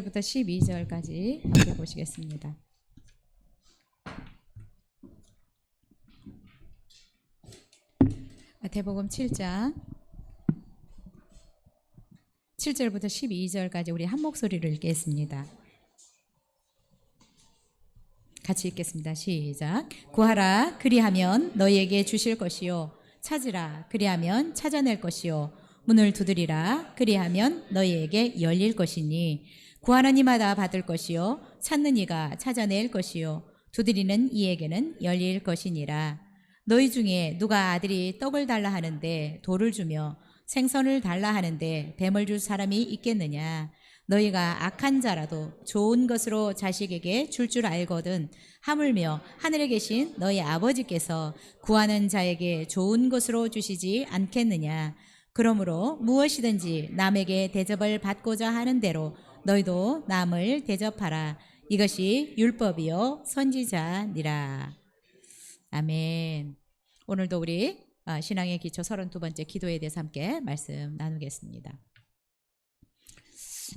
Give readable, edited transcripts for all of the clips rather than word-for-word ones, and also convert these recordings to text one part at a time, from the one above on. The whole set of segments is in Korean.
부터 12절까지 함께 보시겠습니다. 마태복음 7장 7절부터 12절까지 우리 한 목소리로 읽겠습니다. 같이 읽겠습니다. 시작. 구하라 그리하면 너희에게 주실 것이요 찾으라 그리하면 찾아낼 것이요 문을 두드리라 그리하면 너희에게 열릴 것이니 구하는 이마다 받을 것이요 찾는 이가 찾아낼 것이요 두드리는 이에게는 열릴 것이니라. 너희 중에 누가 아들이 떡을 달라 하는데 돌을 주며 생선을 달라 하는데 뱀을 줄 사람이 있겠느냐. 너희가 악한 자라도 좋은 것으로 자식에게 줄 알거든 하물며 하늘에 계신 너희 아버지께서 구하는 자에게 좋은 것으로 주시지 않겠느냐. 그러므로 무엇이든지 남에게 대접을 받고자 하는 대로 너희도 남을 대접하라. 이것이 율법이요 선지자니라. 아멘. 오늘도 우리 신앙의 기초 32번째 기도에 대해서 함께 말씀 나누겠습니다.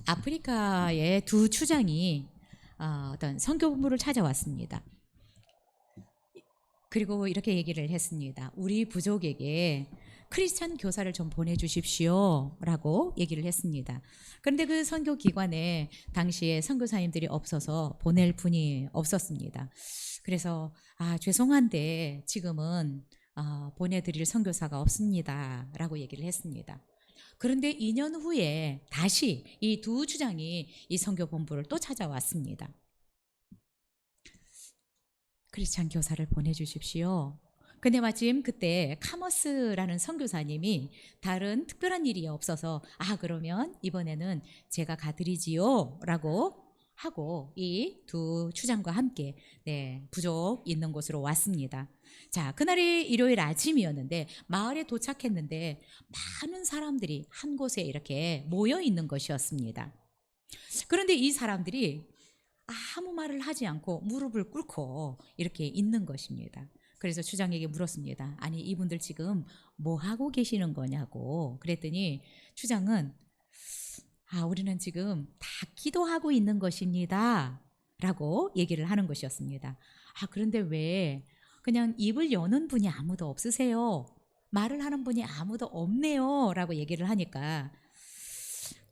아프리카의 두 추장이 어떤 선교본부를 찾아왔습니다. 그리고 이렇게 얘기를 했습니다. 우리 부족에게 크리스찬 교사를 좀 보내주십시오 라고 얘기를 했습니다. 그런데 그 선교기관에 당시에 선교사님들이 없어서 보낼 분이 없었습니다. 그래서 죄송한데 지금은 보내드릴 선교사가 없습니다 라고 얘기를 했습니다. 그런데 2년 후에 다시 이 두 주장이 이 선교본부를 또 찾아왔습니다. 크리스찬 교사를 보내주십시오. 근데 마침 그때 카머스라는 선교사님이 다른 특별한 일이 없어서 그러면 이번에는 제가 가드리지요 라고 하고 이 두 추장과 함께 부족 있는 곳으로 왔습니다. 자, 그날이 일요일 아침이었는데 마을에 도착했는데 많은 사람들이 한 곳에 이렇게 모여 있는 것이었습니다. 그런데 이 사람들이 아무 말을 하지 않고 무릎을 꿇고 이렇게 있는 것입니다. 그래서 추장에게 물었습니다. 아니 이분들 지금 뭐 하고 계시는 거냐고. 그랬더니 추장은 우리는 지금 다 기도하고 있는 것입니다 라고 얘기를 하는 것이었습니다. 그런데 왜 그냥 입을 여는 분이 아무도 없으세요? 말을 하는 분이 아무도 없네요 라고 얘기를 하니까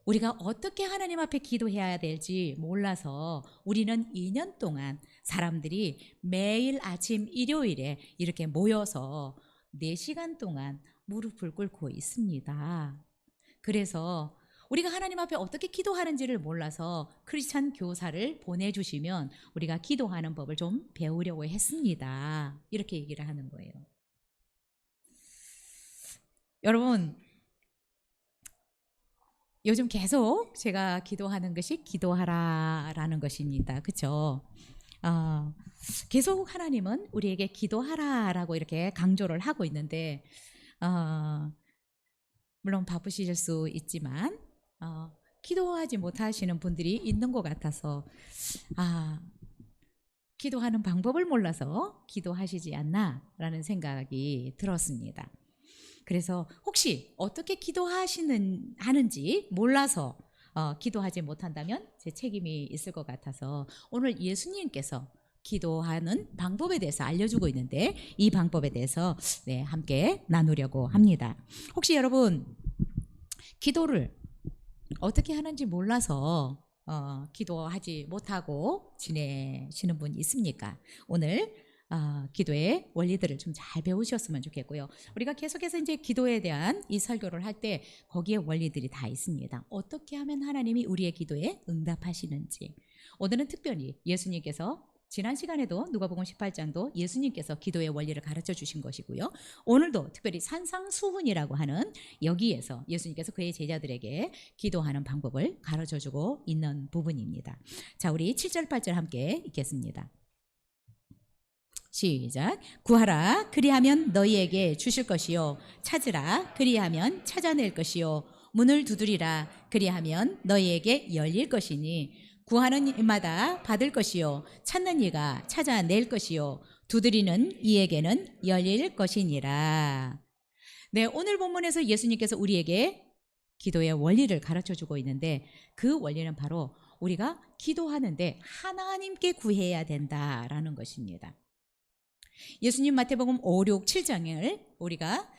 우리가 어떻게 하나님 앞에 기도해야 될지 몰라서 우리는 2년 동안 사람들이 매일 아침 일요일에 이렇게 모여서 4시간 동안 무릎을 꿇고 있습니다. 그래서 우리가 하나님 앞에 어떻게 기도하는지를 몰라서 크리스찬 교사를 보내주시면 우리가 기도하는 법을 좀 배우려고 했습니다. 이렇게 얘기를 하는 거예요. 여러분, 요즘 계속 제가 기도하는 것이 기도하라라는 것입니다. 그렇죠? 계속 하나님은 우리에게 기도하라라고 이렇게 강조를 하고 있는데 물론 바쁘실 수 있지만 기도하지 못하시는 분들이 있는 것 같아서 기도하는 방법을 몰라서 기도하시지 않나라는 생각이 들었습니다. 그래서 혹시 어떻게 하는지 몰라서 기도하지 못한다면 제 책임이 있을 것 같아서 오늘 예수님께서 기도하는 방법에 대해서 알려주고 있는데 이 방법에 대해서 함께 나누려고 합니다. 혹시 여러분 기도를 어떻게 하는지 몰라서 기도하지 못하고 지내시는 분 있습니까? 오늘 기도의 원리들을 좀 잘 배우셨으면 좋겠고요. 우리가 계속해서 이제 기도에 대한 이 설교를 할 때 거기에 원리들이 다 있습니다. 어떻게 하면 하나님이 우리의 기도에 응답하시는지. 오늘은 특별히 예수님께서 지난 시간에도 누가복음 18장도 예수님께서 기도의 원리를 가르쳐 주신 것이고요. 오늘도 특별히 산상수훈이라고 하는 여기에서 예수님께서 그의 제자들에게 기도하는 방법을 가르쳐 주고 있는 부분입니다. 자, 우리 7절 8절 함께 읽겠습니다. 시작. 구하라 그리하면 너희에게 주실 것이요 찾으라 그리하면 찾아낼 것이요 문을 두드리라 그리하면 너희에게 열릴 것이니 구하는 이마다 받을 것이요 찾는 이가 찾아낼 것이요 두드리는 이에게는 열릴 것이니라. 오늘 본문에서 예수님께서 우리에게 기도의 원리를 가르쳐 주고 있는데 그 원리는 바로 우리가 기도하는데 하나님께 구해야 된다라는 것입니다. 예수님 마태복음 5, 6, 7장을 우리가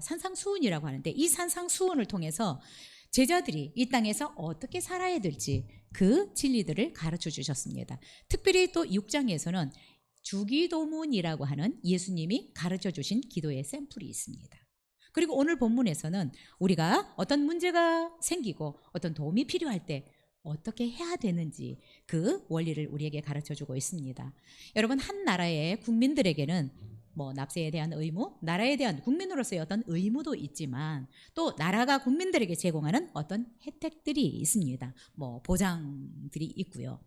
산상수훈이라고 하는데, 이 산상수훈을 통해서 제자들이 이 땅에서 어떻게 살아야 될지 그 진리들을 가르쳐 주셨습니다. 특별히 또 6장에서는 주기도문이라고 하는 예수님이 가르쳐 주신 기도의 샘플이 있습니다. 그리고 오늘 본문에서는 우리가 어떤 문제가 생기고 어떤 도움이 필요할 때 어떻게 해야 되는지 그 원리를 우리에게 가르쳐 주고 있습니다. 여러분, 한 나라의 국민들에게는 납세에 대한 의무, 나라에 대한 국민으로서의 어떤 의무도 있지만 또 나라가 국민들에게 제공하는 어떤 혜택들이 있습니다. 보장들이 있고요.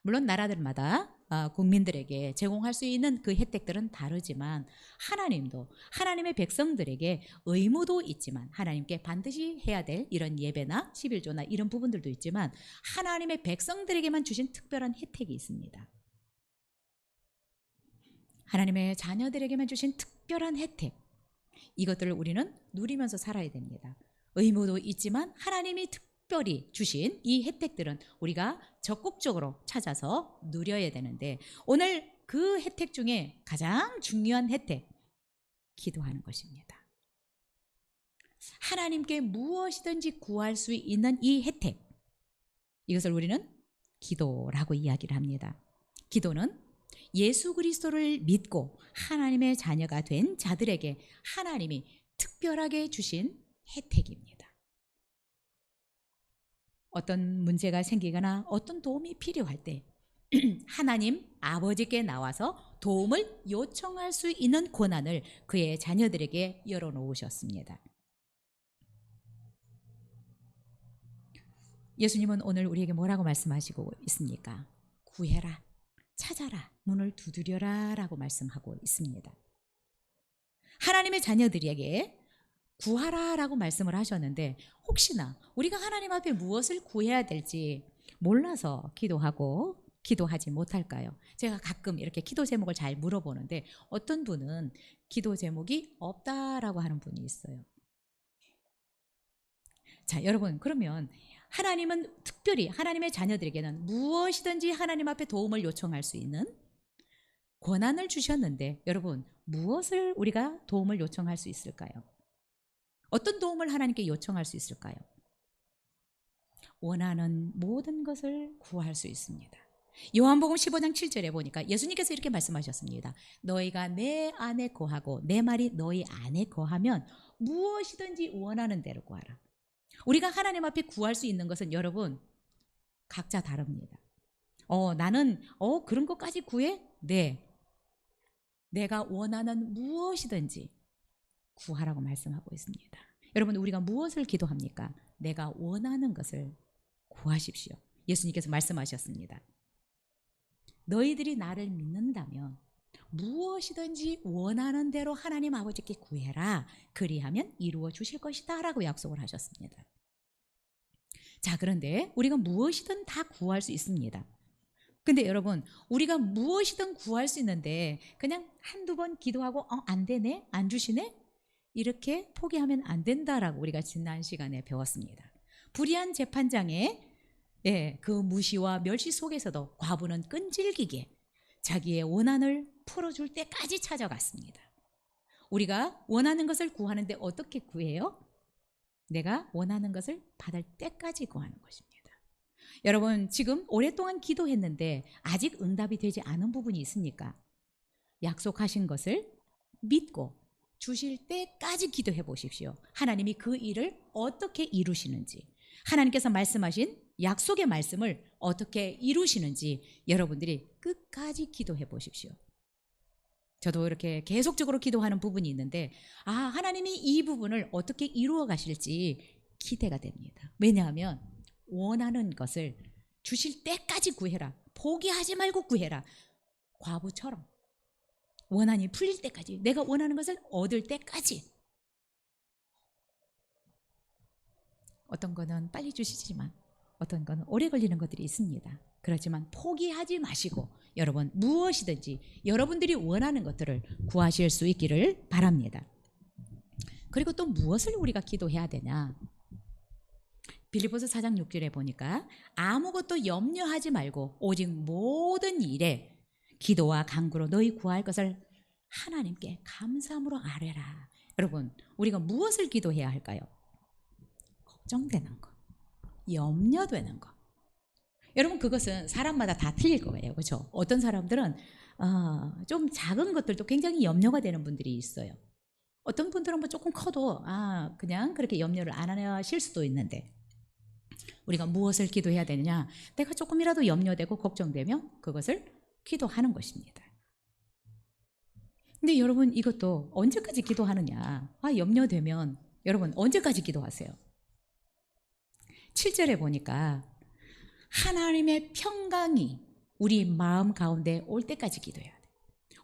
물론 나라들마다 국민들에게 제공할 수 있는 그 혜택들은 다르지만 하나님도 하나님의 백성들에게 의무도 있지만 하나님께 반드시 해야 될 이런 예배나 11조나 이런 부분들도 있지만 하나님의 백성들에게만 주신 특별한 혜택이 있습니다. 하나님의 자녀들에게만 주신 특별한 혜택, 이것들을 우리는 누리면서 살아야 됩니다. 의무도 있지만 하나님이 특별히 주신 이 혜택들은 우리가 적극적으로 찾아서 누려야 되는데, 오늘 그 혜택 중에 가장 중요한 혜택, 기도하는 것입니다. 하나님께 무엇이든지 구할 수 있는 이 혜택, 이것을 우리는 기도라고 이야기를 합니다. 기도는 예수 그리스도를 믿고 하나님의 자녀가 된 자들에게 하나님이 특별하게 주신 혜택입니다. 어떤 문제가 생기거나 어떤 도움이 필요할 때 하나님 아버지께 나와서 도움을 요청할 수 있는 권한을 그의 자녀들에게 열어놓으셨습니다. 예수님은 오늘 우리에게 뭐라고 말씀하시고 있습니까? 구해라, 찾아라, 문을 두드려라 라고 말씀하고 있습니다. 하나님의 자녀들에게 구하라 라고 말씀을 하셨는데, 혹시나 우리가 하나님 앞에 무엇을 구해야 될지 몰라서 기도하지 못할까요? 제가 가끔 이렇게 기도 제목을 잘 물어보는데 어떤 분은 기도 제목이 없다라고 하는 분이 있어요. 자, 여러분, 그러면 하나님은 특별히 하나님의 자녀들에게는 무엇이든지 하나님 앞에 도움을 요청할 수 있는 권한을 주셨는데, 여러분, 무엇을 우리가 도움을 요청할 수 있을까요? 어떤 도움을 하나님께 요청할 수 있을까요? 원하는 모든 것을 구할 수 있습니다. 요한복음 15장 7절에 보니까 예수님께서 이렇게 말씀하셨습니다. 너희가 내 안에 거하고 내 말이 너희 안에 거하면 무엇이든지 원하는 대로 구하라. 우리가 하나님 앞에 구할 수 있는 것은 여러분 각자 다릅니다. 나는 그런 것까지 구해? 네. 내가 원하는 무엇이든지 구하라고 말씀하고 있습니다. 여러분, 우리가 무엇을 기도합니까? 내가 원하는 것을 구하십시오. 예수님께서 말씀하셨습니다. 너희들이 나를 믿는다면 무엇이든지 원하는 대로 하나님 아버지께 구해라. 그리하면 이루어 주실 것이다 라고 약속을 하셨습니다. 자, 그런데 우리가 무엇이든 다 구할 수 있습니다. 근데 여러분, 우리가 무엇이든 구할 수 있는데 그냥 한두 번 기도하고 안 되네? 안 주시네? 이렇게 포기하면 안 된다라고 우리가 지난 시간에 배웠습니다. 불의한 재판장의 그 무시와 멸시 속에서도 과부는 끈질기게 자기의 원한을 풀어줄 때까지 찾아갔습니다. 우리가 원하는 것을 구하는데 어떻게 구해요? 내가 원하는 것을 받을 때까지 구하는 것입니다. 여러분, 지금 오랫동안 기도했는데 아직 응답이 되지 않은 부분이 있습니까? 약속하신 것을 믿고 주실 때까지 기도해 보십시오. 하나님이 그 일을 어떻게 이루시는지, 하나님께서 말씀하신 약속의 말씀을 어떻게 이루시는지 여러분들이 끝까지 기도해 보십시오. 저도 이렇게 계속적으로 기도하는 부분이 있는데 하나님이 이 부분을 어떻게 이루어 가실지 기대가 됩니다. 왜냐하면 원하는 것을 주실 때까지 구해라. 포기하지 말고 구해라. 과부처럼 원한이 풀릴 때까지, 내가 원하는 것을 얻을 때까지. 어떤 거는 빨리 주시지만 어떤 거는 오래 걸리는 것들이 있습니다. 그렇지만 포기하지 마시고 여러분 무엇이든지 여러분들이 원하는 것들을 구하실 수 있기를 바랍니다. 그리고 또 무엇을 우리가 기도해야 되냐? 빌립보서 4장 6절에 보니까 아무것도 염려하지 말고 오직 모든 일에 기도와 간구로 너희 구할 것을 하나님께 감사함으로 아뢰라. 여러분, 우리가 무엇을 기도해야 할까요? 걱정되는 거, 염려되는 거. 여러분, 그것은 사람마다 다 틀릴 거예요. 그렇죠? 어떤 사람들은 좀 작은 것들도 굉장히 염려가 되는 분들이 있어요. 어떤 분들은 뭐 조금 커도 그냥 그렇게 염려를 안 하실 수도 있는데, 우리가 무엇을 기도해야 되느냐? 내가 조금이라도 염려되고 걱정되면 그것을 기도하는 것입니다. 근데 여러분, 이것도 언제까지 기도하느냐? 염려되면 여러분 언제까지 기도하세요? 7절에 보니까 하나님의 평강이 우리 마음 가운데 올 때까지 기도해야 돼.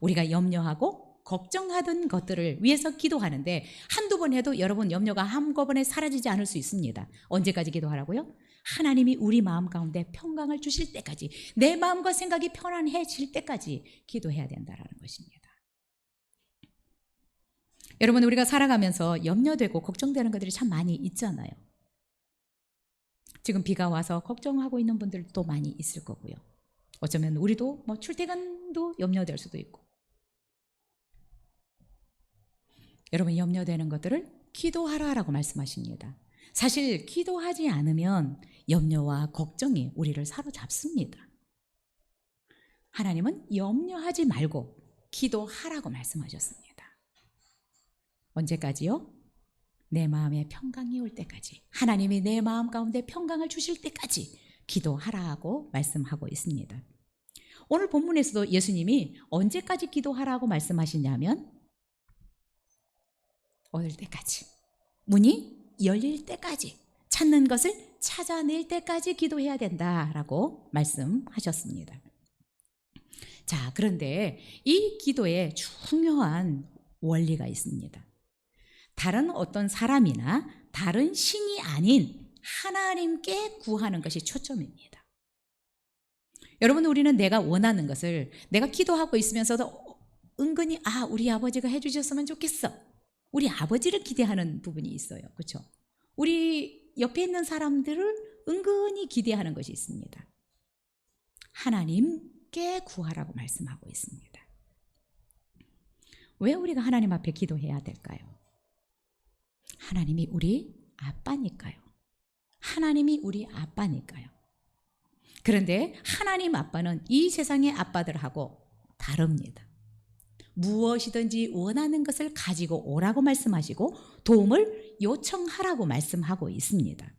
우리가 염려하고 걱정하던 것들을 위해서 기도하는데 한두 번 해도 여러분 염려가 한꺼번에 사라지지 않을 수 있습니다. 언제까지 기도하라고요? 하나님이 우리 마음 가운데 평강을 주실 때까지, 내 마음과 생각이 편안해질 때까지 기도해야 된다는 것입니다. 여러분, 우리가 살아가면서 염려되고 걱정되는 것들이 참 많이 있잖아요. 지금 비가 와서 걱정하고 있는 분들도 많이 있을 거고요. 어쩌면 우리도 뭐 출퇴근도 염려될 수도 있고. 여러분, 염려되는 것들을 기도하라라고 말씀하십니다. 사실 기도하지 않으면 염려와 걱정이 우리를 사로잡습니다. 하나님은 염려하지 말고 기도하라고 말씀하셨습니다. 언제까지요? 내 마음에 평강이 올 때까지, 하나님이 내 마음 가운데 평강을 주실 때까지 기도하라고 말씀하고 있습니다. 오늘 본문에서도 예수님이 언제까지 기도하라고 말씀하시냐면 얻을 때까지, 문이 열릴 때까지, 찾는 것을 찾아낼 때까지 기도해야 된다라고 말씀하셨습니다. 자, 그런데 이 기도에 중요한 원리가 있습니다. 다른 어떤 사람이나 다른 신이 아닌 하나님께 구하는 것이 초점입니다. 여러분, 우리는 내가 원하는 것을 내가 기도하고 있으면서도 은근히 우리 아버지가 해주셨으면 좋겠어, 우리 아버지를 기대하는 부분이 있어요. 그렇죠? 우리 옆에 있는 사람들을 은근히 기대하는 것이 있습니다. 하나님께 구하라고 말씀하고 있습니다. 왜 우리가 하나님 앞에 기도해야 될까요? 하나님이 우리 아빠니까요. 하나님이 우리 아빠니까요. 그런데 하나님 아빠는 이 세상의 아빠들하고 다릅니다. 무엇이든지 원하는 것을 가지고 오라고 말씀하시고 도움을 요청하라고 말씀하고 있습니다.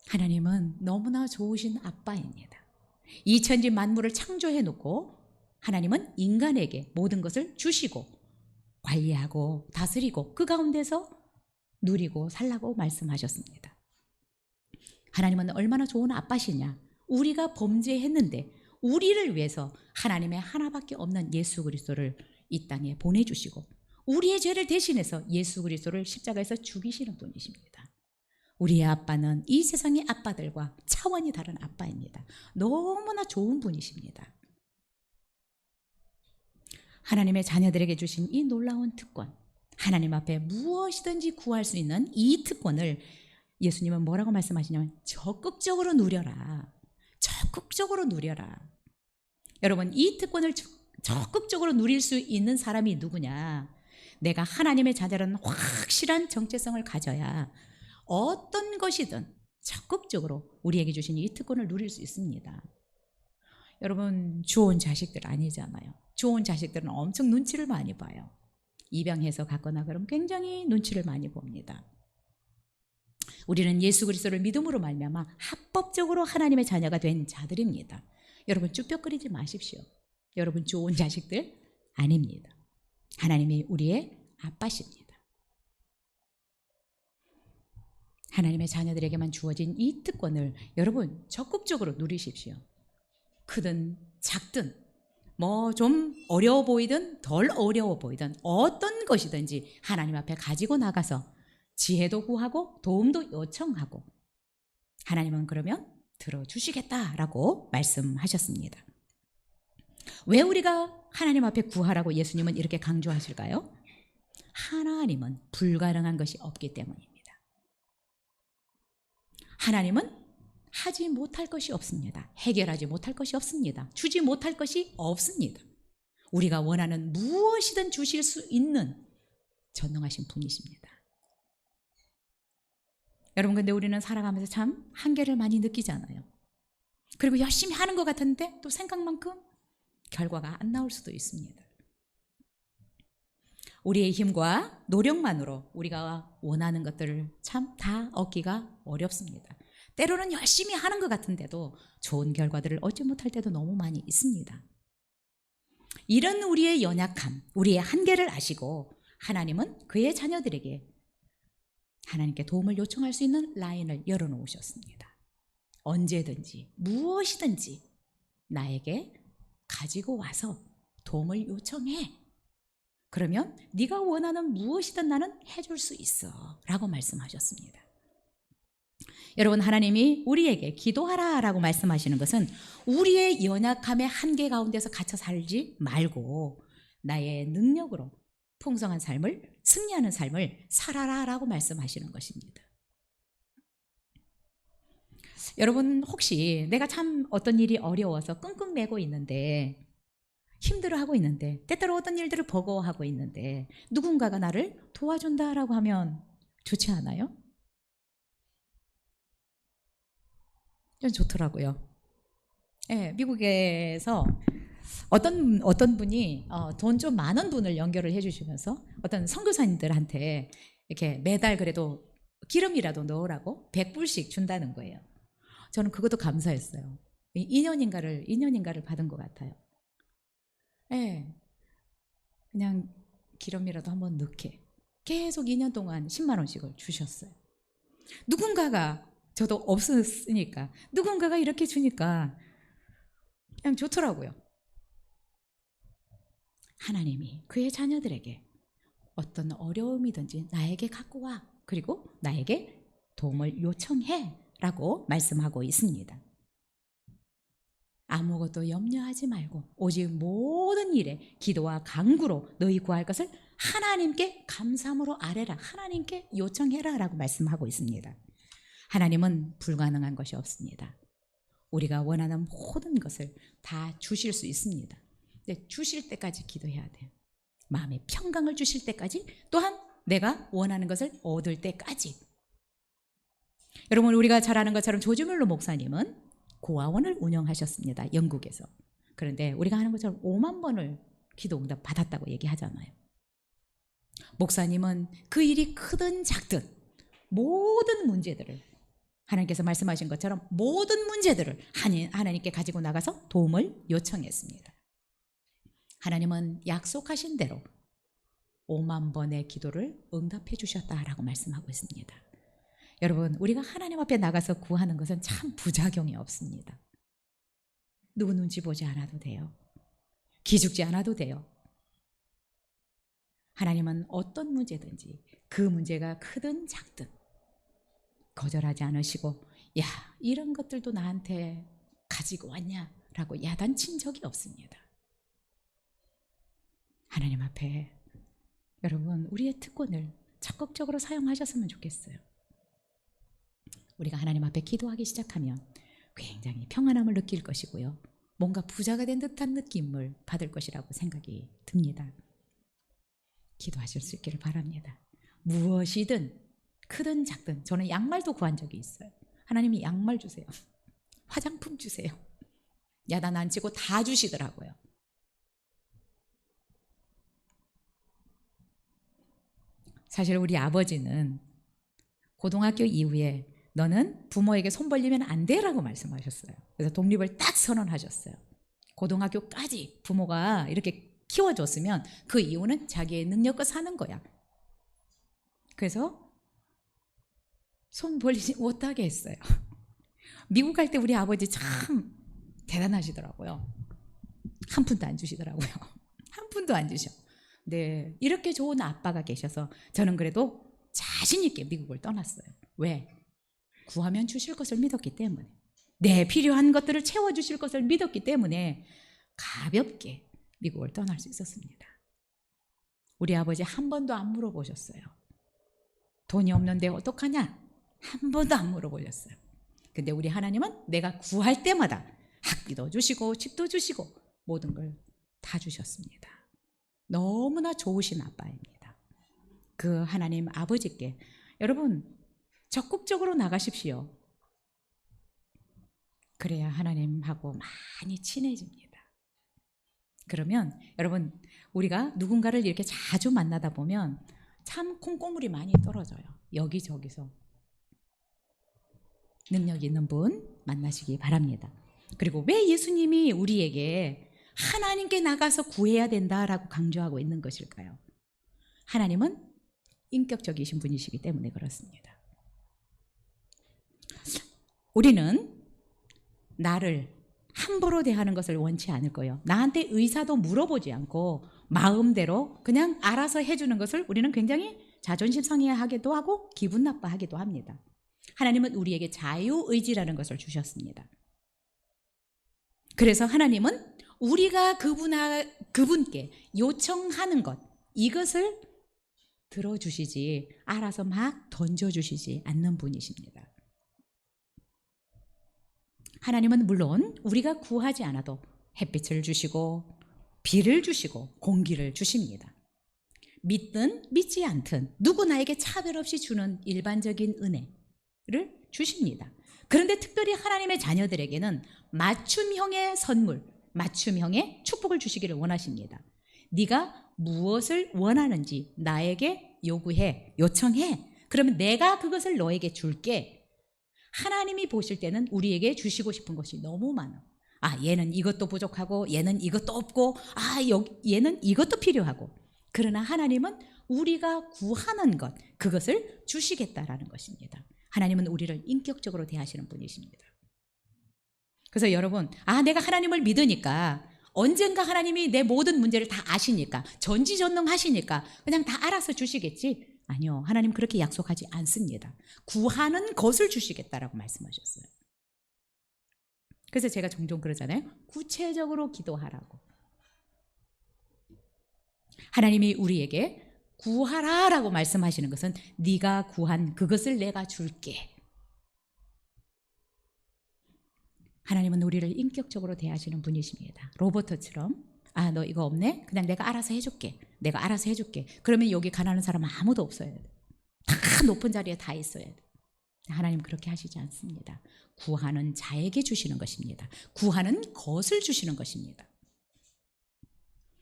하나님은 너무나 좋으신 아빠입니다. 이 천지 만물을 창조해 놓고 하나님은 인간에게 모든 것을 주시고 관리하고 다스리고 그 가운데서 누리고 살라고 말씀하셨습니다. 하나님은 얼마나 좋은 아빠시냐? 우리가 범죄했는데 우리를 위해서 하나님의 하나밖에 없는 예수 그리스도를 이 땅에 보내주시고 우리의 죄를 대신해서 예수 그리스도를 십자가에서 죽이시는 분이십니다. 우리의 아빠는 이 세상의 아빠들과 차원이 다른 아빠입니다. 너무나 좋은 분이십니다. 하나님의 자녀들에게 주신 이 놀라운 특권, 하나님 앞에 무엇이든지 구할 수 있는 이 특권을 예수님은 뭐라고 말씀하시냐면 적극적으로 누려라. 적극적으로 누려라. 여러분, 이 특권을 적극적으로 누릴 수 있는 사람이 누구냐? 내가 하나님의 자녀라는 확실한 정체성을 가져야 어떤 것이든 적극적으로 우리에게 주신 이 특권을 누릴 수 있습니다. 여러분, 좋은 자식들 아니잖아요. 좋은 자식들은 엄청 눈치를 많이 봐요. 입양해서 갖거나 그러면 굉장히 눈치를 많이 봅니다. 우리는 예수 그리스도를 믿음으로 말미암아 합법적으로 하나님의 자녀가 된 자들입니다. 여러분, 쭈뼛거리지 마십시오. 여러분, 좋은 자식들 아닙니다. 하나님이 우리의 아빠십니다. 하나님의 자녀들에게만 주어진 이 특권을 여러분 적극적으로 누리십시오. 크든 작든 뭐 좀 어려워 보이든 덜 어려워 보이든 어떤 것이든지 하나님 앞에 가지고 나가서 지혜도 구하고 도움도 요청하고 하나님은 그러면 들어주시겠다라고 말씀하셨습니다. 왜 우리가 하나님 앞에 구하라고 예수님은 이렇게 강조하실까요? 하나님은 불가능한 것이 없기 때문입니다. 하나님은 하지 못할 것이 없습니다. 해결하지 못할 것이 없습니다. 주지 못할 것이 없습니다. 우리가 원하는 무엇이든 주실 수 있는 전능하신 분이십니다. 여러분, 근데 우리는 살아가면서 참 한계를 많이 느끼잖아요. 그리고 열심히 하는 것 같은데 또 생각만큼 결과가 안 나올 수도 있습니다. 우리의 힘과 노력만으로 우리가 원하는 것들을 참 다 얻기가 어렵습니다. 때로는 열심히 하는 것 같은데도 좋은 결과들을 얻지 못할 때도 너무 많이 있습니다. 이런 우리의 연약함, 우리의 한계를 아시고 하나님은 그의 자녀들에게 하나님께 도움을 요청할 수 있는 라인을 열어놓으셨습니다. 언제든지 무엇이든지 나에게 가지고 와서 도움을 요청해. 그러면 네가 원하는 무엇이든 나는 해줄 수 있어 라고 말씀하셨습니다. 여러분, 하나님이 우리에게 기도하라 라고 말씀하시는 것은 우리의 연약함의 한계 가운데서 갇혀 살지 말고 나의 능력으로 풍성한 삶을, 승리하는 삶을 살아라 라고 말씀하시는 것입니다. 여러분, 혹시 내가 참 어떤 일이 어려워서 끙끙매고 있는데, 힘들어하고 있는데, 때때로 어떤 일들을 버거워하고 있는데 누군가가 나를 도와준다라고 하면 좋지 않아요? 전 좋더라고요. 네, 미국에서 어떤 분이 돈 좀 많은 분을 연결을 해주시면서 어떤 선교사님들한테 이렇게 매달 그래도 기름이라도 넣으라고 100불씩 준다는 거예요. 저는 그것도 감사했어요. 2년인가를 받은 것 같아요. 네, 그냥 기름이라도 한번 넣게 계속 2년 동안 10만 원씩을 주셨어요. 누군가가, 저도 없었으니까 누군가가 이렇게 주니까 그냥 좋더라고요. 하나님이 그의 자녀들에게 어떤 어려움이든지 나에게 갖고 와, 그리고 나에게 도움을 요청해 라고 말씀하고 있습니다. 아무것도 염려하지 말고 오직 모든 일에 기도와 간구로 너희 구할 것을 하나님께 감사함으로 아뢰라, 하나님께 요청해라 라고 말씀하고 있습니다. 하나님은 불가능한 것이 없습니다. 우리가 원하는 모든 것을 다 주실 수 있습니다. 근데 주실 때까지 기도해야 돼요. 마음의 평강을 주실 때까지, 또한 내가 원하는 것을 얻을 때까지. 여러분, 우리가 잘 아는 것처럼 조지 뮬러 목사님은 고아원을 운영하셨습니다. 영국에서. 그런데 우리가 하는 것처럼 5만 번을 기도 응답 받았다고 얘기하잖아요. 목사님은 그 일이 크든 작든 모든 문제들을, 하나님께서 말씀하신 것처럼 모든 문제들을 하나님께 가지고 나가서 도움을 요청했습니다. 하나님은 약속하신 대로 5만 번의 기도를 응답해 주셨다라고 말씀하고 있습니다. 여러분, 우리가 하나님 앞에 나가서 구하는 것은 참 부작용이 없습니다. 누구 눈치 보지 않아도 돼요. 기죽지 않아도 돼요. 하나님은 어떤 문제든지 그 문제가 크든 작든 거절하지 않으시고, 야, 이런 것들도 나한테 가지고 왔냐라고 야단친 적이 없습니다. 하나님 앞에 여러분, 우리의 특권을 적극적으로 사용하셨으면 좋겠어요. 우리가 하나님 앞에 기도하기 시작하면 굉장히 평안함을 느낄 것이고요, 뭔가 부자가 된 듯한 느낌을 받을 것이라고 생각이 듭니다. 기도하실 수 있기를 바랍니다. 무엇이든 크든 작든. 저는 양말도 구한 적이 있어요. 하나님이 양말 주세요, 화장품 주세요. 야단 안 치고 다 주시더라고요. 사실 우리 아버지는 고등학교 이후에 너는 부모에게 손 벌리면 안 돼라고 말씀하셨어요. 그래서 독립을 딱 선언하셨어요. 고등학교까지 부모가 이렇게 키워줬으면 그 이유는 자기의 능력과 사는 거야. 그래서 손 벌리지 못하게 했어요. 미국 갈 때 우리 아버지 참 대단하시더라고요. 한 푼도 안 주시더라고요. 한 푼도 안 주셔. 네, 이렇게 좋은 아빠가 계셔서 저는 그래도 자신 있게 미국을 떠났어요. 왜? 구하면 주실 것을 믿었기 때문에, 내 필요한 것들을 채워주실 것을 믿었기 때문에 가볍게 미국을 떠날 수 있었습니다. 우리 아버지 한 번도 안 물어보셨어요. 돈이 없는데 어떡하냐? 한 번도 안 물어보셨어요. 근데 우리 하나님은 내가 구할 때마다 학비도 주시고 집도 주시고 모든 걸 다 주셨습니다. 너무나 좋으신 아빠입니다. 그 하나님 아버지께 여러분 적극적으로 나가십시오. 그래야 하나님하고 많이 친해집니다. 그러면 여러분 우리가 누군가를 이렇게 자주 만나다 보면 참 콩고물이 많이 떨어져요. 여기저기서. 능력 있는 분 만나시기 바랍니다. 그리고 왜 예수님이 우리에게 하나님께 나가서 구해야 된다라고 강조하고 있는 것일까요? 하나님은 인격적이신 분이시기 때문에 그렇습니다. 우리는 나를 함부로 대하는 것을 원치 않을 거예요. 나한테 의사도 물어보지 않고 마음대로 그냥 알아서 해주는 것을 우리는 굉장히 자존심 상해하기도 하고 기분 나빠하기도 합니다. 하나님은 우리에게 자유의지라는 것을 주셨습니다. 그래서 하나님은 우리가 그분께 요청하는 것, 이것을 들어주시지 알아서 막 던져주시지 않는 분이십니다. 하나님은 물론 우리가 구하지 않아도 햇빛을 주시고 비를 주시고 공기를 주십니다. 믿든 믿지 않든 누구 나에게 차별 없이 주는 일반적인 은혜를 주십니다. 그런데 특별히 하나님의 자녀들에게는 맞춤형의 선물, 맞춤형의 축복을 주시기를 원하십니다. 네가 무엇을 원하는지 나에게 요구해, 요청해. 그러면 내가 그것을 너에게 줄게. 하나님이 보실 때는 우리에게 주시고 싶은 것이 너무 많아. 얘는 이것도 부족하고 얘는 이것도 없고 얘는 이것도 필요하고. 그러나 하나님은 우리가 구하는 것, 그것을 주시겠다라는 것입니다. 하나님은 우리를 인격적으로 대하시는 분이십니다. 그래서 여러분, 내가 하나님을 믿으니까 언젠가 하나님이 내 모든 문제를 다 아시니까 전지전능하시니까 그냥 다 알아서 주시겠지? 아니요, 하나님 그렇게 약속하지 않습니다. 구하는 것을 주시겠다라고 말씀하셨어요. 그래서 제가 종종 그러잖아요. 구체적으로 기도하라고. 하나님이 우리에게 구하라라고 말씀하시는 것은 네가 구한 그것을 내가 줄게. 하나님은 우리를 인격적으로 대하시는 분이십니다. 로버트처럼 너 이거 없네? 그냥 내가 알아서 해줄게. 내가 알아서 해줄게. 그러면 여기 가난한 사람 아무도 없어야 돼. 다 높은 자리에 다 있어야 돼. 하나님 그렇게 하시지 않습니다. 구하는 자에게 주시는 것입니다. 구하는 것을 주시는 것입니다.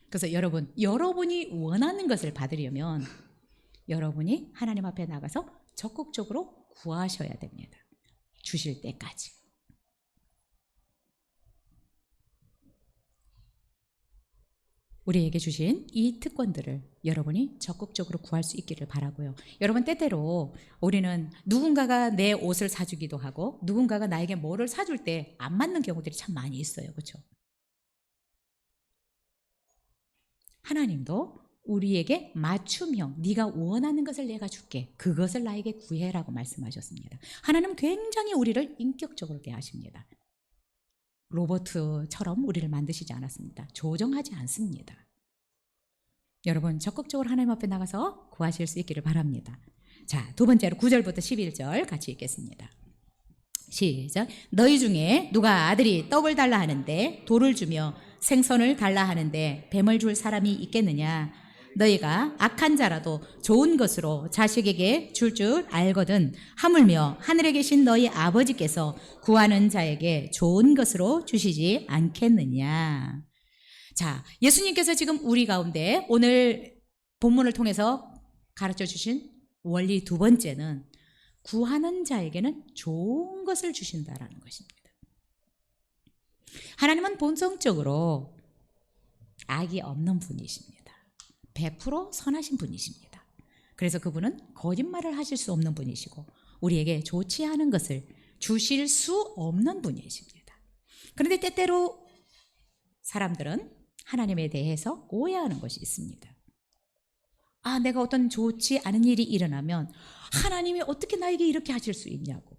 그래서 여러분이 원하는 것을 받으려면 여러분이 하나님 앞에 나가서 적극적으로 구하셔야 됩니다. 주실 때까지. 우리에게 주신 이 특권들을 여러분이 적극적으로 구할 수 있기를 바라고요. 여러분, 때때로 우리는 누군가가 내 옷을 사주기도 하고 누군가가 나에게 뭐를 사줄 때 안 맞는 경우들이 참 많이 있어요. 그렇죠? 하나님도 우리에게 맞춤형, 네가 원하는 것을 내가 줄게. 그것을 나에게 구해라고 말씀하셨습니다. 하나님은 굉장히 우리를 인격적으로 대하십니다. 로버트처럼 우리를 만드시지 않았습니다. 조정하지 않습니다. 여러분, 적극적으로 하나님 앞에 나가서 구하실 수 있기를 바랍니다. 자, 두 번째로 9절부터 11절 같이 읽겠습니다. 시작. 너희 중에 누가 아들이 떡을 달라 하는데 돌을 주며 생선을 달라 하는데 뱀을 줄 사람이 있겠느냐? 너희가 악한 자라도 좋은 것으로 자식에게 줄 알거든. 하물며 하늘에 계신 너희 아버지께서 구하는 자에게 좋은 것으로 주시지 않겠느냐? 자, 예수님께서 지금 우리 가운데 오늘 본문을 통해서 가르쳐 주신 원리 두 번째는 구하는 자에게는 좋은 것을 주신다라는 것입니다. 하나님은 본성적으로 악이 없는 분이십니다. 100% 선하신 분이십니다. 그래서 그분은 거짓말을 하실 수 없는 분이시고 우리에게 좋지 않은 것을 주실 수 없는 분이십니다. 그런데 때때로 사람들은 하나님에 대해서 오해하는 것이 있습니다. 내가 어떤 좋지 않은 일이 일어나면 하나님이 어떻게 나에게 이렇게 하실 수 있냐고.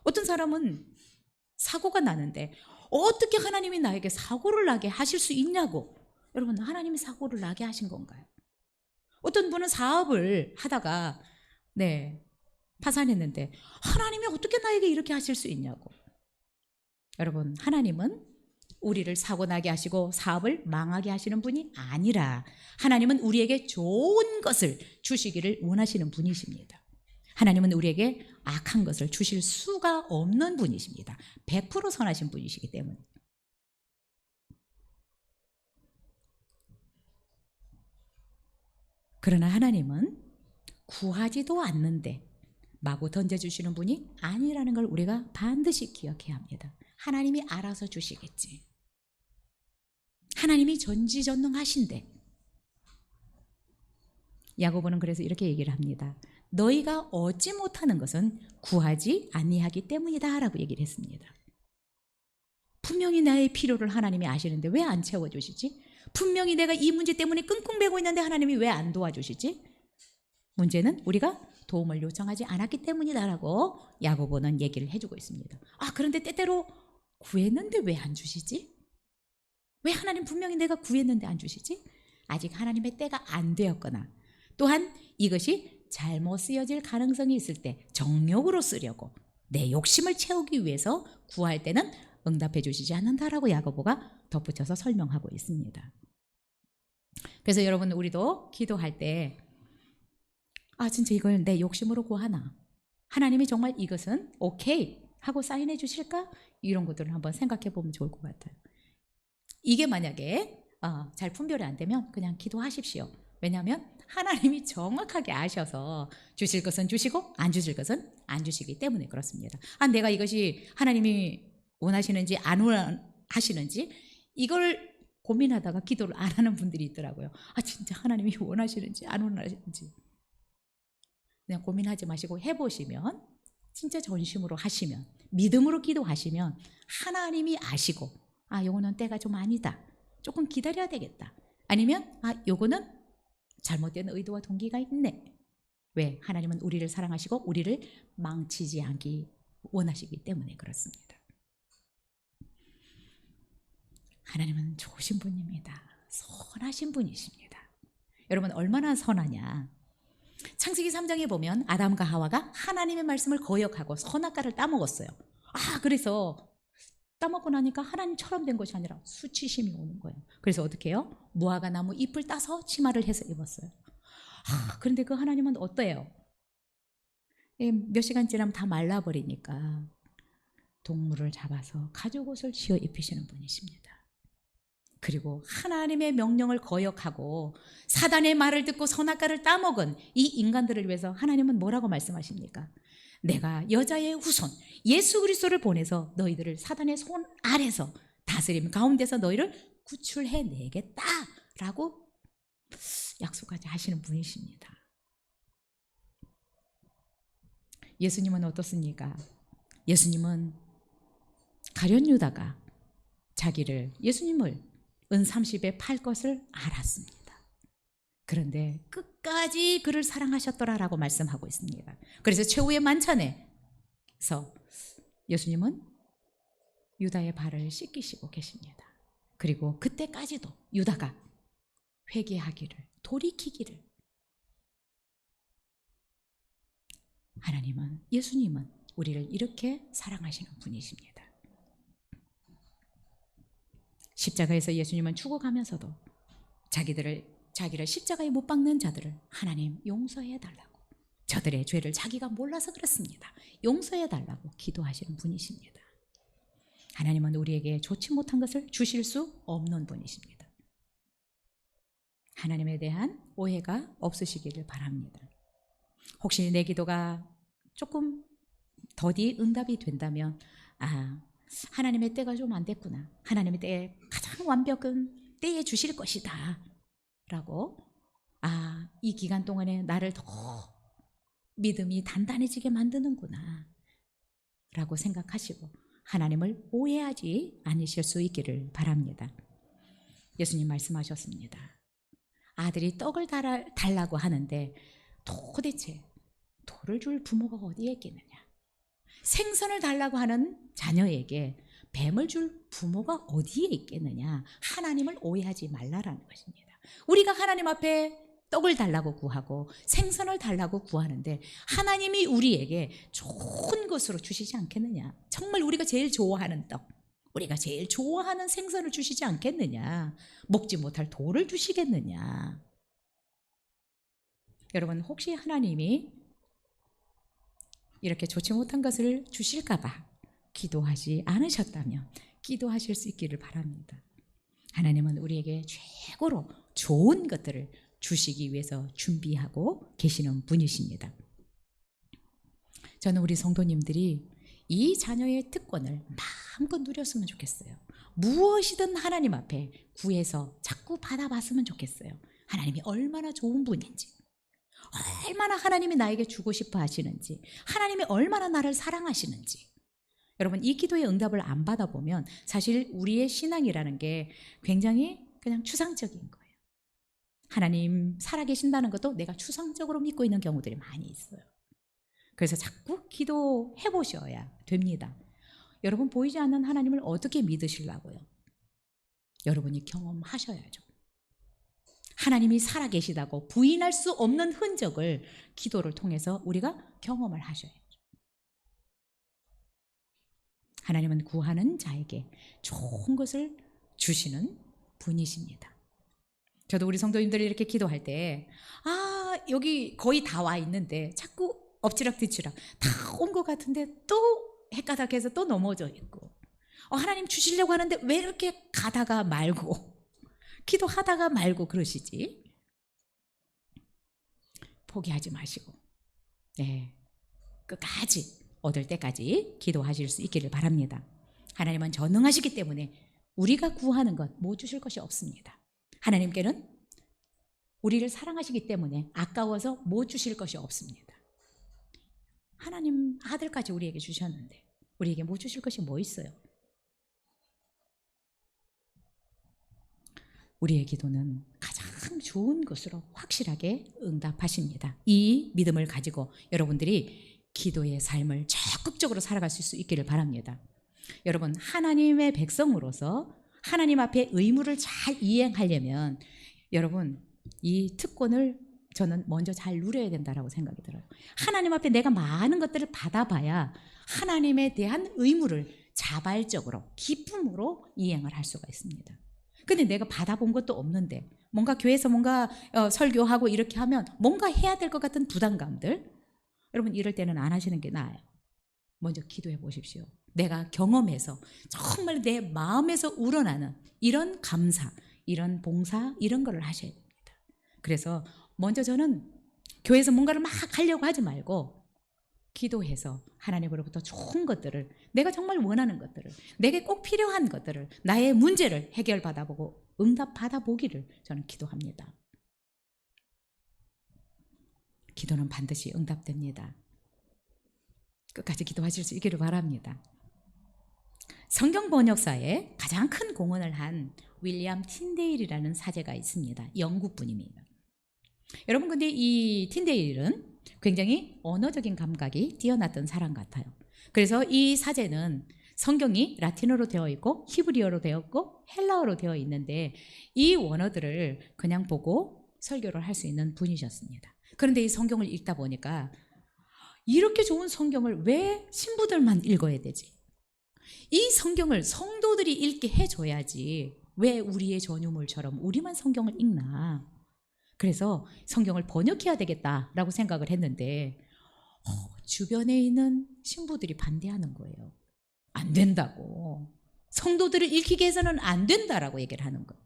어떤 사람은 사고가 나는데 어떻게 하나님이 나에게 사고를 나게 하실 수 있냐고. 여러분, 하나님이 사고를 나게 하신 건가요? 어떤 분은 사업을 하다가 파산했는데 하나님이 어떻게 나에게 이렇게 하실 수 있냐고. 여러분, 하나님은 우리를 사고 나게 하시고 사업을 망하게 하시는 분이 아니라 하나님은 우리에게 좋은 것을 주시기를 원하시는 분이십니다. 하나님은 우리에게 악한 것을 주실 수가 없는 분이십니다. 100% 선하신 분이시기 때문에. 그러나 하나님은 구하지도 않는데 마구 던져주시는 분이 아니라는 걸 우리가 반드시 기억해야 합니다. 하나님이 알아서 주시겠지. 하나님이 전지전능하신데. 야고보는 그래서 이렇게 얘기를 합니다. 너희가 얻지 못하는 것은 구하지 아니하기 때문이다 라고 얘기를 했습니다. 분명히 나의 필요를 하나님이 아시는데 왜 안 채워주시지? 분명히 내가 이 문제 때문에 끙끙대고 있는데 하나님이 왜 안 도와주시지? 문제는 우리가 도움을 요청하지 않았기 때문이다라고 야고보는 얘기를 해주고 있습니다. 그런데 때때로 구했는데 왜 안 주시지? 왜 하나님 분명히 내가 구했는데 안 주시지? 아직 하나님의 때가 안 되었거나 또한 이것이 잘못 쓰여질 가능성이 있을 때 정욕으로 쓰려고 내 욕심을 채우기 위해서 구할 때는 응답해 주시지 않는다라고 야고보가 덧붙여서 설명하고 있습니다. 그래서 여러분, 우리도 기도할 때 진짜 이걸 내 욕심으로 구하나? 하나님이 정말 이것은 오케이 하고 사인해 주실까? 이런 것들을 한번 생각해 보면 좋을 것 같아요. 이게 만약에 잘 분별이 안 되면 그냥 기도하십시오. 왜냐하면 하나님이 정확하게 아셔서 주실 것은 주시고 안 주실 것은 안 주시기 때문에 그렇습니다. 내가 이것이 하나님이 원하시는지 안 원하시는지 이걸 고민하다가 기도를 안 하는 분들이 있더라고요. 진짜 하나님이 원하시는지 안 원하시는지 그냥 고민하지 마시고 해보시면, 진짜 전심으로 하시면, 믿음으로 기도하시면 하나님이 아시고 요거는 때가 좀 아니다, 조금 기다려야 되겠다, 아니면 요거는 잘못된 의도와 동기가 있네. 왜? 하나님은 우리를 사랑하시고 우리를 망치지 않기 원하시기 때문에 그렇습니다. 하나님은 좋으신 분입니다. 선하신 분이십니다. 여러분, 얼마나 선하냐. 창세기 3장에 보면 아담과 하와가 하나님의 말씀을 거역하고 선악과를 따먹었어요. 그래서 따먹고 나니까 하나님처럼 된 것이 아니라 수치심이 오는 거예요. 그래서 어떻게 해요? 무화과 나무 잎을 따서 치마를 해서 입었어요. 그런데 그 하나님은 어때요? 몇 시간 지나면 다 말라버리니까 동물을 잡아서 가죽옷을 지어 입히시는 분이십니다. 그리고 하나님의 명령을 거역하고 사단의 말을 듣고 선악과를 따먹은 이 인간들을 위해서 하나님은 뭐라고 말씀하십니까? 내가 여자의 후손 예수 그리스도를 보내서 너희들을 사단의 손 아래서 다스림 가운데서 너희를 구출해내겠다라고 약속까지 하시는 분이십니다. 예수님은 어떻습니까? 예수님은 가룟 유다가 예수님을 은 30에 팔 것을 알았습니다. 그런데 끝까지 그를 사랑하셨더라라고 말씀하고 있습니다. 그래서 최후의 만찬에서 예수님은 유다의 발을 씻기시고 계십니다. 그리고 그때까지도 유다가 회개하기를, 돌이키기를, 예수님은 우리를 이렇게 사랑하시는 분이십니다. 십자가에서 예수님은 죽어가면서도 자기를 십자가에 못 박는 자들을 하나님 용서해 달라고, 저들의 죄를 자기가 몰라서 그렇습니다, 용서해 달라고 기도하시는 분이십니다. 하나님은 우리에게 좋지 못한 것을 주실 수 없는 분이십니다. 하나님에 대한 오해가 없으시기를 바랍니다. 혹시 내 기도가 조금 더디 응답이 된다면 하나님의 때가 좀 안 됐구나, 하나님의 때에 가장 완벽한 때에 주실 것이다 라고, 이 기간 동안에 나를 더 믿음이 단단해지게 만드는구나 라고 생각하시고 하나님을 오해하지 않으실 수 있기를 바랍니다. 예수님 말씀하셨습니다. 아들이 떡을 달라고 하는데 도대체 돌을 줄 부모가 어디에 있겠느냐, 생선을 달라고 하는 자녀에게 뱀을 줄 부모가 어디에 있겠느냐. 하나님을 오해하지 말라라는 것입니다. 우리가 하나님 앞에 떡을 달라고 구하고 생선을 달라고 구하는데 하나님이 우리에게 좋은 것으로 주시지 않겠느냐. 정말 우리가 제일 좋아하는 떡, 우리가 제일 좋아하는 생선을 주시지 않겠느냐? 먹지 못할 돌을 주시겠느냐? 여러분, 혹시 하나님이 이렇게 좋지 못한 것을 주실까봐 기도하지 않으셨다면 기도하실 수 있기를 바랍니다. 하나님은 우리에게 최고로 좋은 것들을 주시기 위해서 준비하고 계시는 분이십니다. 저는 우리 성도님들이 이 자녀의 특권을 마음껏 누렸으면 좋겠어요. 무엇이든 하나님 앞에 구해서 자꾸 받아봤으면 좋겠어요. 하나님이 얼마나 좋은 분인지, 얼마나 하나님이 나에게 주고 싶어 하시는지, 하나님이 얼마나 나를 사랑하시는지. 여러분, 이 기도의 응답을 안 받아보면 사실 우리의 신앙이라는 게 굉장히 그냥 추상적인 거예요. 하나님 살아계신다는 것도 내가 추상적으로 믿고 있는 경우들이 많이 있어요. 그래서 자꾸 기도해 보셔야 됩니다. 여러분, 보이지 않는 하나님을 어떻게 믿으시려고요? 여러분이 경험하셔야죠. 하나님이 살아계시다고 부인할 수 없는 흔적을 기도를 통해서 우리가 경험을 하셔야죠. 하나님은 구하는 자에게 좋은 것을 주시는 분이십니다. 저도 우리 성도님들이 이렇게 기도할 때 여기 거의 다 와 있는데 자꾸 엎치락뒤치락 다 온 것 같은데 또 헷가닥해서 또 넘어져 있고, 하나님 주시려고 하는데 왜 이렇게 가다가 말고 기도하다가 말고 그러시지? 포기하지 마시고 끝까지 얻을 때까지 기도하실 수 있기를 바랍니다. 하나님은 전능하시기 때문에 우리가 구하는 것 못 주실 것이 없습니다. 하나님께는 우리를 사랑하시기 때문에 아까워서 못 주실 것이 없습니다. 하나님 아들까지 우리에게 주셨는데 우리에게 못 주실 것이 뭐 있어요? 우리의 기도는 가장 좋은 것으로 확실하게 응답하십니다. 이 믿음을 가지고 여러분들이 기도의 삶을 적극적으로 살아갈 수 있기를 바랍니다. 여러분, 하나님의 백성으로서 하나님 앞에 의무를 잘 이행하려면 여러분, 이 특권을 저는 먼저 잘 누려야 된다고 생각이 들어요. 하나님 앞에 내가 많은 것들을 받아봐야 하나님에 대한 의무를 자발적으로 기쁨으로 이행을 할 수가 있습니다. 근데 내가 받아본 것도 없는데 뭔가 교회에서 뭔가 설교하고 이렇게 하면 뭔가 해야 될 것 같은 부담감들, 여러분 이럴 때는 안 하시는 게 나아요. 먼저 기도해 보십시오. 내가 경험해서 정말 내 마음에서 우러나는 이런 감사, 이런 봉사, 이런 거를 하셔야 됩니다. 그래서 먼저 저는 교회에서 뭔가를 막 하려고 하지 말고 기도해서 하나님으로부터 좋은 것들을, 내가 정말 원하는 것들을, 내게 꼭 필요한 것들을, 나의 문제를 해결받아보고 응답받아보기를 저는 기도합니다. 기도는 반드시 응답됩니다. 끝까지 기도하실 수 있기를 바랍니다. 성경 번역사에 가장 큰 공헌을 한 윌리엄 틴데일이라는 사제가 있습니다. 영국 분입니다. 여러분, 근데 이 틴데일은 굉장히 언어적인 감각이 뛰어났던 사람 같아요. 그래서 이 사제는 성경이 라틴어로 되어 있고 히브리어로 되어 있고 헬라어로 되어 있는데 이 원어들을 그냥 보고 설교를 할 수 있는 분이셨습니다. 그런데 이 성경을 읽다 보니까 이렇게 좋은 성경을 왜 신부들만 읽어야 되지? 이 성경을 성도들이 읽게 해줘야지 왜 우리의 전유물처럼 우리만 성경을 읽나? 그래서 성경을 번역해야 되겠다라고 생각을 했는데 주변에 있는 신부들이 반대하는 거예요. 안 된다고. 성도들을 읽히게 해서는 안 된다라고 얘기를 하는 거예요.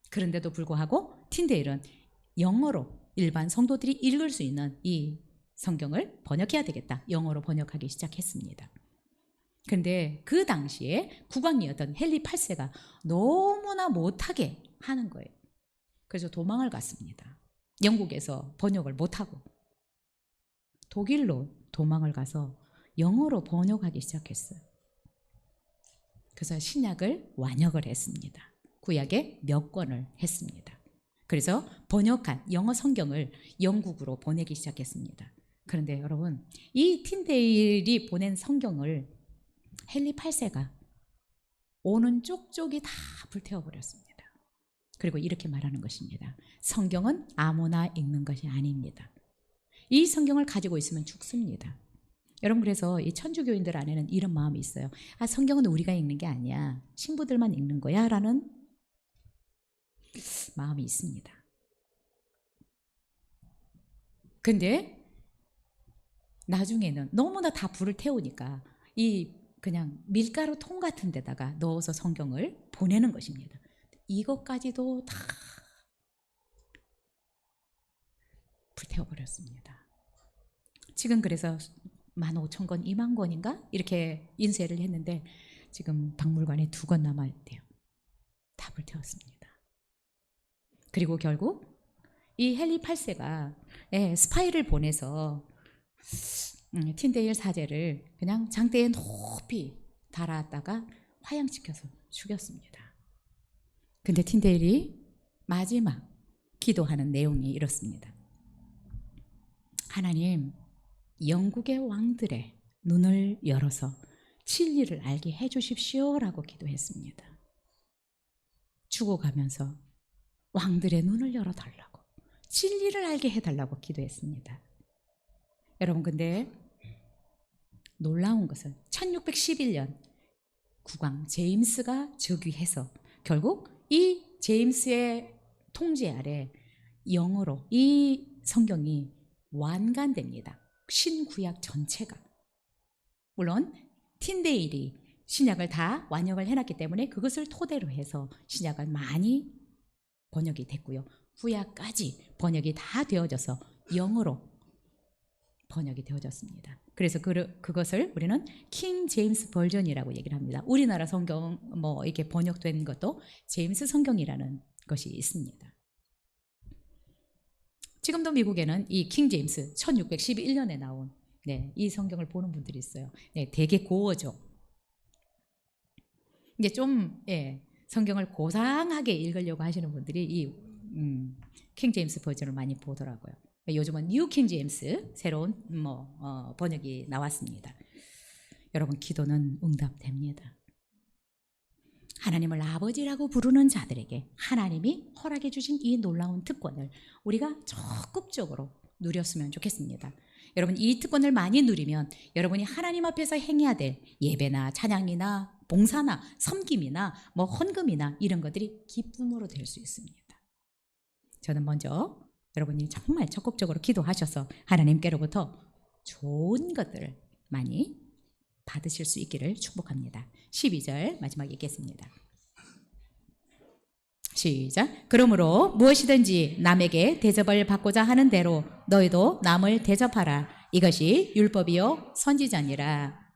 그런데도 불구하고 틴데일은 영어로 일반 성도들이 읽을 수 있는 이 성경을 번역해야 되겠다. 영어로 번역하기 시작했습니다. 그런데 그 당시에 국왕이었던 헨리 8세가 너무나 못하게 하는 거예요. 그래서 도망을 갔습니다. 영국에서 번역을 못하고 독일로 도망을 가서 영어로 번역하기 시작했어요. 그래서 신약을 완역을 했습니다. 구약에 몇 권을 했습니다. 그래서 번역한 영어 성경을 영국으로 보내기 시작했습니다. 그런데 여러분, 이 틴데일이 보낸 성경을 헨리 8세가 오는 쪽쪽이 다 불태워버렸습니다. 그리고 이렇게 말하는 것입니다. 성경은 아무나 읽는 것이 아닙니다. 이 성경을 가지고 있으면 죽습니다. 여러분, 그래서 이 천주교인들 안에는 이런 마음이 있어요. 아, 성경은 우리가 읽는 게 아니야. 신부들만 읽는 거야 라는 마음이 있습니다. 근데 나중에는 너무나 다 불을 태우니까 이 그냥 밀가루 통 같은 데다가 넣어서 성경을 보내는 것입니다. 이것까지도 다 불태워버렸습니다. 지금 그래서 15,000권, 20,000권인가? 이렇게 인쇄를 했는데 지금 박물관에 2권 남아있대요. 다 불태웠습니다. 그리고 결국 이 헨리 8세가 스파이를 보내서 틴데일 사제를 그냥 장대에 높이 달아다가 화양시켜서 죽였습니다. 근데 틴데일이 마지막 기도하는 내용이 이렇습니다. 하나님, 영국의 왕들의 눈을 열어서 진리를 알게 해주십시오라고 기도했습니다. 죽어가면서 왕들의 눈을 열어달라고, 진리를 알게 해달라고 기도했습니다. 여러분, 근데 놀라운 것은 1611년 국왕 제임스가 즉위해서 결국 이 제임스의 통제 아래 영어로 이 성경이 완간됩니다. 신구약 전체가. 물론 틴데일이 신약을 다 완역을 해놨기 때문에 그것을 토대로 해서 신약을 많이 번역이 됐고요. 구약까지 번역이 다 되어져서 영어로 번역이 되어졌습니다. 그래서 그것을 우리는 킹 제임스 버전이라고 얘기를 합니다. 우리나라 성경 뭐 이렇게 번역된 것도 제임스 성경이라는 것이 있습니다. 지금도 미국에는 이 킹 제임스 1611년에 나온 이 성경을 보는 분들이 있어요. 되게 고어죠. 이제 좀 성경을 고상하게 읽으려고 하시는 분들이 이 킹 제임스 버전을 많이 보더라고요. 요즘은 뉴 킹 제임스 새로운 번역이 나왔습니다. 여러분, 기도는 응답됩니다. 하나님을 아버지라고 부르는 자들에게 하나님이 허락해 주신 이 놀라운 특권을 우리가 적극적으로 누렸으면 좋겠습니다. 여러분, 이 특권을 많이 누리면 여러분이 하나님 앞에서 행해야 될 예배나 찬양이나 봉사나 섬김이나 헌금이나 이런 것들이 기쁨으로 될 수 있습니다. 저는 먼저 여러분이 정말 적극적으로 기도하셔서 하나님께로부터 좋은 것들을 많이 받으실 수 있기를 축복합니다. 12절 마지막 읽겠습니다. 시작. 그러므로 무엇이든지 남에게 대접을 받고자 하는 대로 너희도 남을 대접하라. 이것이 율법이요 선지자니라.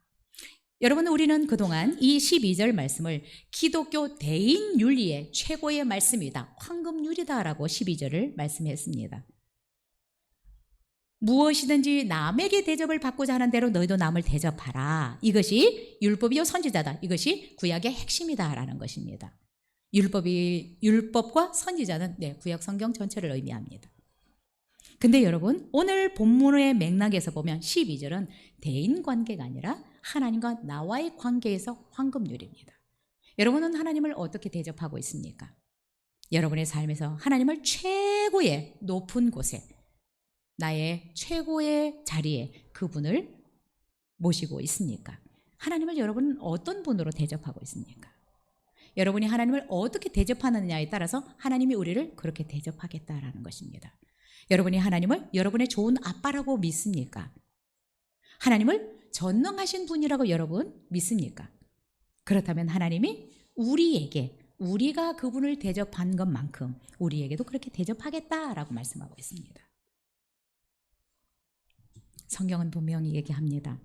여러분, 우리는 그동안 이 12절 말씀을 기독교 대인 윤리의 최고의 말씀이다, 황금률이다라고 12절을 말씀했습니다. 무엇이든지 남에게 대접을 받고자 하는 대로 너희도 남을 대접하라. 이것이 율법이요 선지자다. 이것이 구약의 핵심이다라는 것입니다. 율법과 선지자는 구약 성경 전체를 의미합니다. 근데 여러분, 오늘 본문의 맥락에서 보면 12절은 대인 관계가 아니라 하나님과 나와의 관계에서 황금률입니다. 여러분은 하나님을 어떻게 대접하고 있습니까? 여러분의 삶에서 하나님을 최고의 높은 곳에, 나의 최고의 자리에 그분을 모시고 있습니까? 하나님을 여러분은 어떤 분으로 대접하고 있습니까? 여러분이 하나님을 어떻게 대접하느냐에 따라서 하나님이 우리를 그렇게 대접하겠다라는 것입니다. 여러분이 하나님을 여러분의 좋은 아빠라고 믿습니까? 하나님을 전능하신 분이라고 여러분 믿습니까? 그렇다면 하나님이 우리에게, 우리가 그분을 대접한 것만큼 우리에게도 그렇게 대접하겠다라고 말씀하고 있습니다. 성경은 분명히 얘기합니다.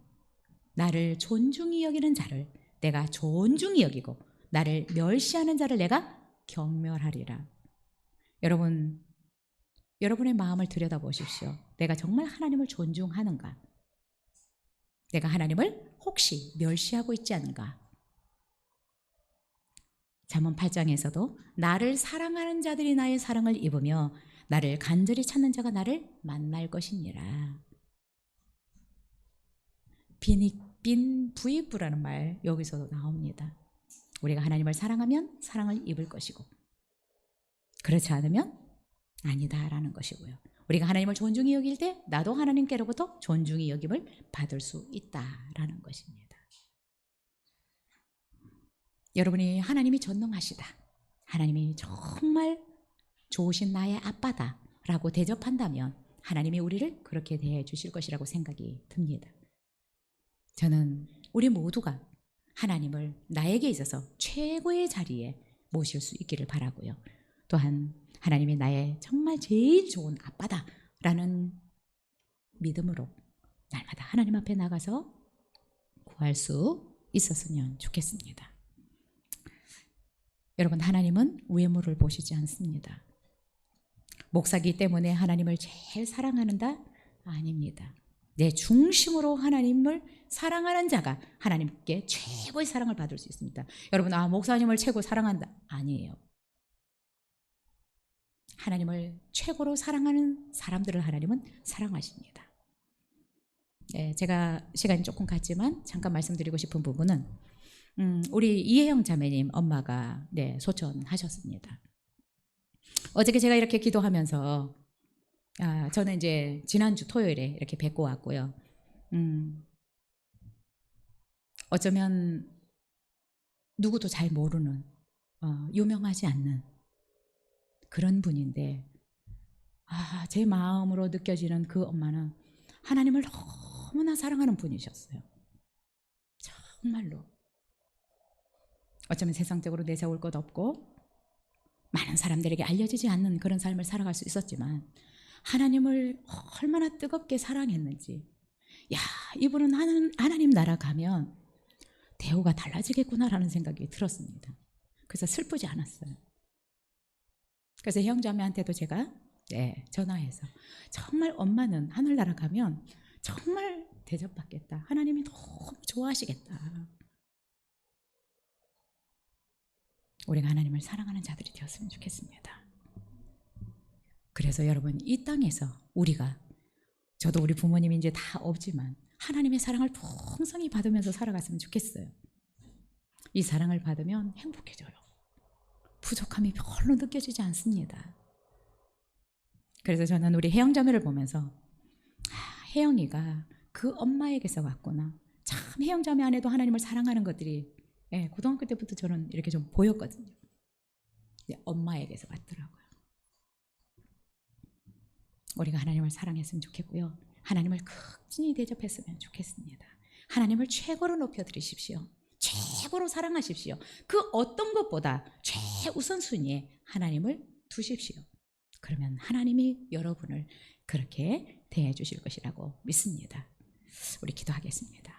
나를 존중히 여기는 자를 내가 존중히 여기고 나를 멸시하는 자를 내가 경멸하리라. 여러분, 여러분의 마음을 들여다보십시오. 내가 정말 하나님을 존중하는가? 내가 하나님을 혹시 멸시하고 있지 않은가? 잠언 8장에서도 나를 사랑하는 자들이 나의 사랑을 입으며 나를 간절히 찾는 자가 나를 만날 것이니라. 빈 부익부라는 말 여기서도 나옵니다. 우리가 하나님을 사랑하면 사랑을 입을 것이고 그렇지 않으면 아니다라는 것이고요. 우리가 하나님을 존중히 여길 때 나도 하나님께로부터 존중히 여김을 받을 수 있다라는 것입니다. 여러분이 하나님이 전능하시다, 하나님이 정말 좋으신 나의 아빠다 라고 대접한다면 하나님이 우리를 그렇게 대해 주실 것이라고 생각이 듭니다. 저는 우리 모두가 하나님을 나에게 있어서 최고의 자리에 모실 수 있기를 바라고요. 또한 하나님이 나의 정말 제일 좋은 아빠다라는 믿음으로 날마다 하나님 앞에 나가서 구할 수 있었으면 좋겠습니다. 여러분, 하나님은 외모를 보시지 않습니다. 목사기 때문에 하나님을 제일 사랑하는다? 아닙니다. 내 중심으로 하나님을 사랑하는 자가 하나님께 최고의 사랑을 받을 수 있습니다. 여러분, 목사님을 최고 사랑한다? 아니에요. 하나님을 최고로 사랑하는 사람들을 하나님은 사랑하십니다. 네, 제가 시간이 조금 갔지만 잠깐 말씀드리고 싶은 부분은 우리 이혜영 자매님 엄마가 소천하셨습니다. 어저께 제가 이렇게 기도하면서 저는 이제 지난주 토요일에 이렇게 뵙고 왔고요. 어쩌면 누구도 잘 모르는 유명하지 않는 그런 분인데 제 마음으로 느껴지는 그 엄마는 하나님을 너무나 사랑하는 분이셨어요. 정말로. 어쩌면 세상적으로 내세울 것 없고 많은 사람들에게 알려지지 않는 그런 삶을 살아갈 수 있었지만 하나님을 얼마나 뜨겁게 사랑했는지, 이분은 하나님 나라 가면 대우가 달라지겠구나라는 생각이 들었습니다. 그래서 슬프지 않았어요. 그래서 형자매한테도 제가 전화해서 정말 엄마는 하늘나라 가면 정말 대접받겠다, 하나님이 너무 좋아하시겠다, 우리가 하나님을 사랑하는 자들이 되었으면 좋겠습니다. 그래서 여러분, 이 땅에서 저도 우리 부모님이 이제 다 없지만 하나님의 사랑을 풍성히 받으면서 살아갔으면 좋겠어요. 이 사랑을 받으면 행복해져요. 부족함이 별로 느껴지지 않습니다. 그래서 저는 우리 혜영 자매를 보면서 혜영이가 그 엄마에게서 왔구나. 참 혜영 자매 안에도 하나님을 사랑하는 것들이 고등학교 때부터 저는 이렇게 좀 보였거든요. 엄마에게서 왔더라고요. 우리가 하나님을 사랑했으면 좋겠고요. 하나님을 극진히 대접했으면 좋겠습니다. 하나님을 최고로 높여드리십시오. 최고로 사랑하십시오. 그 어떤 것보다 최우선순위에 하나님을 두십시오. 그러면 하나님이 여러분을 그렇게 대해 주실 것이라고 믿습니다. 우리 기도하겠습니다.